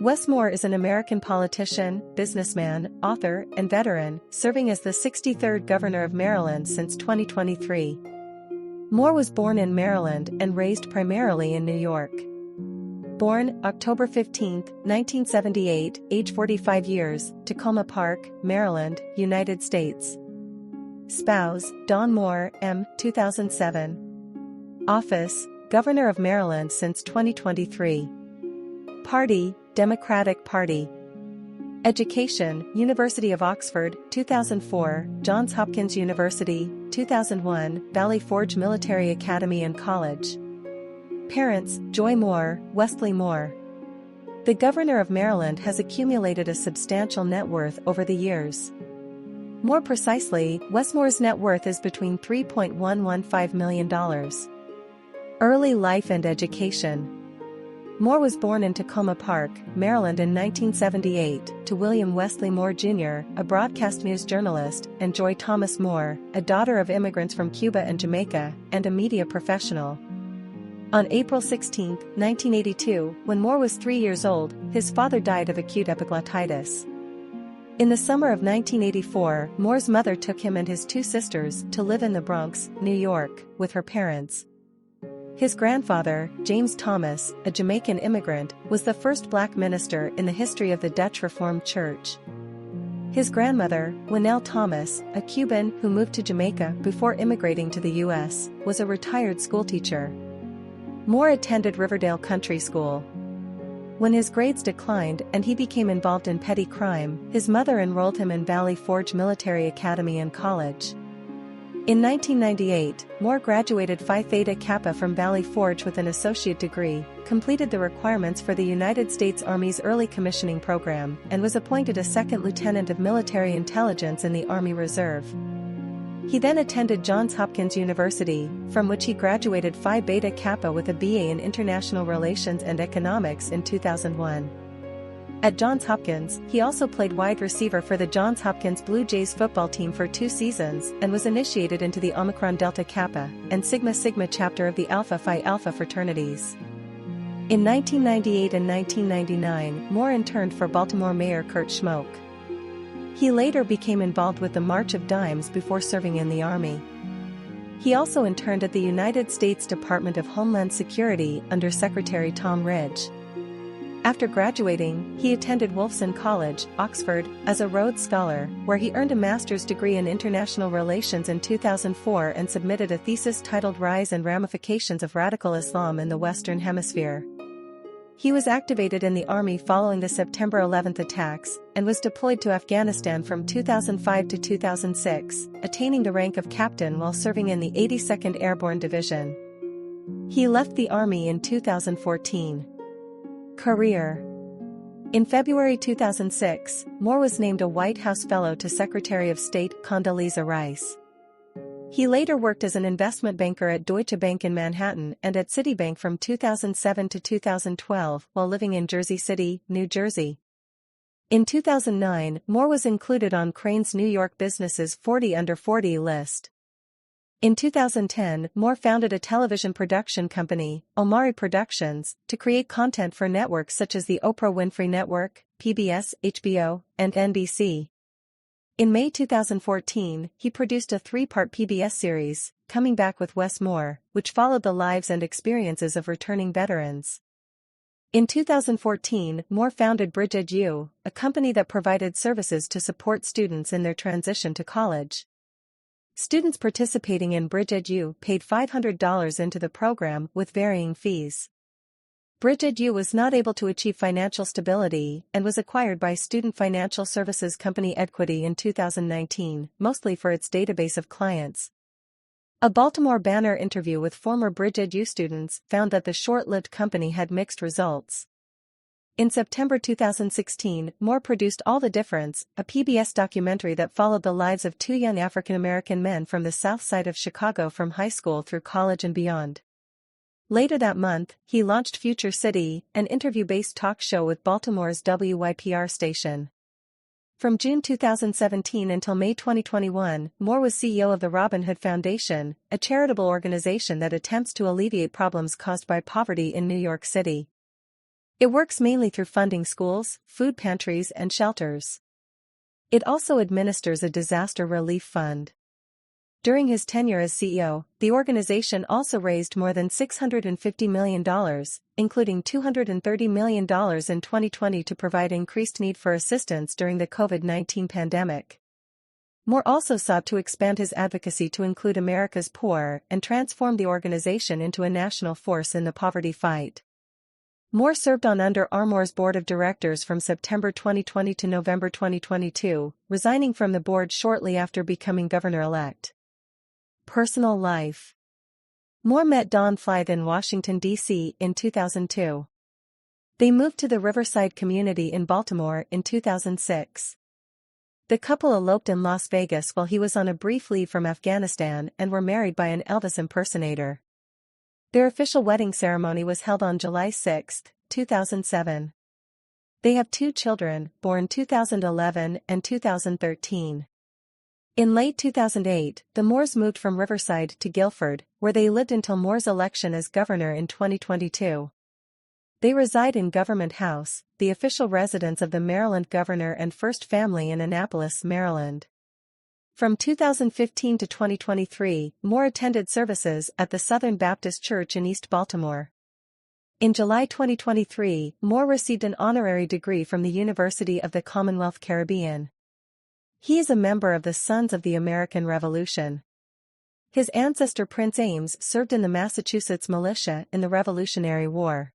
Wes Moore is an American politician, businessman, author, and veteran, serving as the 63rd Governor of Maryland since 2023. Moore was born in Maryland and raised primarily in New York. Born October 15, 1978, age 45 years, Tacoma Park, Maryland, United States. Spouse, Dawn Moore, M. 2007. Office, Governor of Maryland since 2023. Party, Democratic Party. Education, University of Oxford, 2004, Johns Hopkins University, 2001, Valley Forge Military Academy and College. Parents, Joy Moore, Wesley Moore. The Governor of Maryland has accumulated a substantial net worth over the years. More precisely, Wes Moore's net worth is between $3.115 million. Early life and education. Moore was born in Tacoma Park, Maryland in 1978, to William Wesley Moore Jr., a broadcast news journalist, and Joy Thomas Moore, a daughter of immigrants from Cuba and Jamaica, and a media professional. On April 16, 1982, when Moore was 3 years old, his father died of acute epiglottitis. In the summer of 1984, Moore's mother took him and his two sisters to live in the Bronx, New York, with her parents. His grandfather, James Thomas, a Jamaican immigrant, was the first black minister in the history of the Dutch Reformed Church. His grandmother, Winnell Thomas, a Cuban who moved to Jamaica before immigrating to the U.S., was a retired schoolteacher. Moore attended Riverdale Country School. When his grades declined and he became involved in petty crime, his mother enrolled him in Valley Forge Military Academy and College. In 1998, Moore graduated Phi Theta Kappa from Valley Forge with an associate degree, completed the requirements for the United States Army's early commissioning program, and was appointed a second lieutenant of military intelligence in the Army Reserve. He then attended Johns Hopkins University, from which he graduated Phi Beta Kappa with a BA in International Relations and Economics in 2001. At Johns Hopkins, he also played wide receiver for the Johns Hopkins Blue Jays football team for 2 seasons and was initiated into the Omicron Delta Kappa and Sigma Sigma chapter of the Alpha Phi Alpha fraternities. In 1998 and 1999, Moore interned for Baltimore Mayor Kurt Schmoke. He later became involved with the March of Dimes before serving in the Army. He also interned at the United States Department of Homeland Security under Secretary Tom Ridge. After graduating, he attended Wolfson College, Oxford, as a Rhodes Scholar, where he earned a master's degree in international relations in 2004 and submitted a thesis titled Rise and Ramifications of Radical Islam in the Western Hemisphere. He was activated in the Army following the September 11 attacks, and was deployed to Afghanistan from 2005 to 2006, attaining the rank of captain while serving in the 82nd Airborne Division. He left the Army in 2014. Career. In February 2006, Moore was named a White House Fellow to Secretary of State Condoleezza Rice. He later worked as an investment banker at Deutsche Bank in Manhattan and at Citibank from 2007 to 2012 while living in Jersey City, New Jersey. In 2009, Moore was included on Crain's New York Businesses 40 Under 40 list. In 2010, Moore founded a television production company, Omari Productions, to create content for networks such as the Oprah Winfrey Network, PBS, HBO, and NBC. In May 2014, he produced a 3-part PBS series, Coming Back with Wes Moore, which followed the lives and experiences of returning veterans. In 2014, Moore founded BridgeEdu, a company that provided services to support students in their transition to college. Students participating in BridgeEdu paid $500 into the program with varying fees. BridgeEdu was not able to achieve financial stability and was acquired by student financial services company Equity in 2019, mostly for its database of clients. A Baltimore Banner interview with former BridgeEdu students found that the short-lived company had mixed results. In September 2016, Moore produced All the Difference, a PBS documentary that followed the lives of 2 young African-American men from the South Side of Chicago from high school through college and beyond. Later that month, he launched Future City, an interview-based talk show with Baltimore's WYPR station. From June 2017 until May 2021, Moore was CEO of the Robin Hood Foundation, a charitable organization that attempts to alleviate problems caused by poverty in New York City. It works mainly through funding schools, food pantries and shelters. It also administers a disaster relief fund. During his tenure as CEO, the organization also raised more than $650 million, including $230 million in 2020 to provide increased need for assistance during the COVID-19 pandemic. Moore also sought to expand his advocacy to include America's poor and transform the organization into a national force in the poverty fight. Moore served on Under Armour's board of directors from September 2020 to November 2022, resigning from the board shortly after becoming governor-elect. Personal life. Moore met Dawn Flythe in Washington, D.C. in 2002. They moved to the Riverside community in Baltimore in 2006. The couple eloped in Las Vegas while he was on a brief leave from Afghanistan and were married by an Elvis impersonator. Their official wedding ceremony was held on July 6, 2007. They have 2 children, born 2011 and 2013. In late 2008, the Moores moved from Riverside to Guilford, where they lived until Moore's election as governor in 2022. They reside in Government House, the official residence of the Maryland governor and first family in Annapolis, Maryland. From 2015 to 2023, Moore attended services at the Southern Baptist Church in East Baltimore. In July 2023, Moore received an honorary degree from the University of the Commonwealth Caribbean. He is a member of the Sons of the American Revolution. His ancestor Prince Ames served in the Massachusetts militia in the Revolutionary War.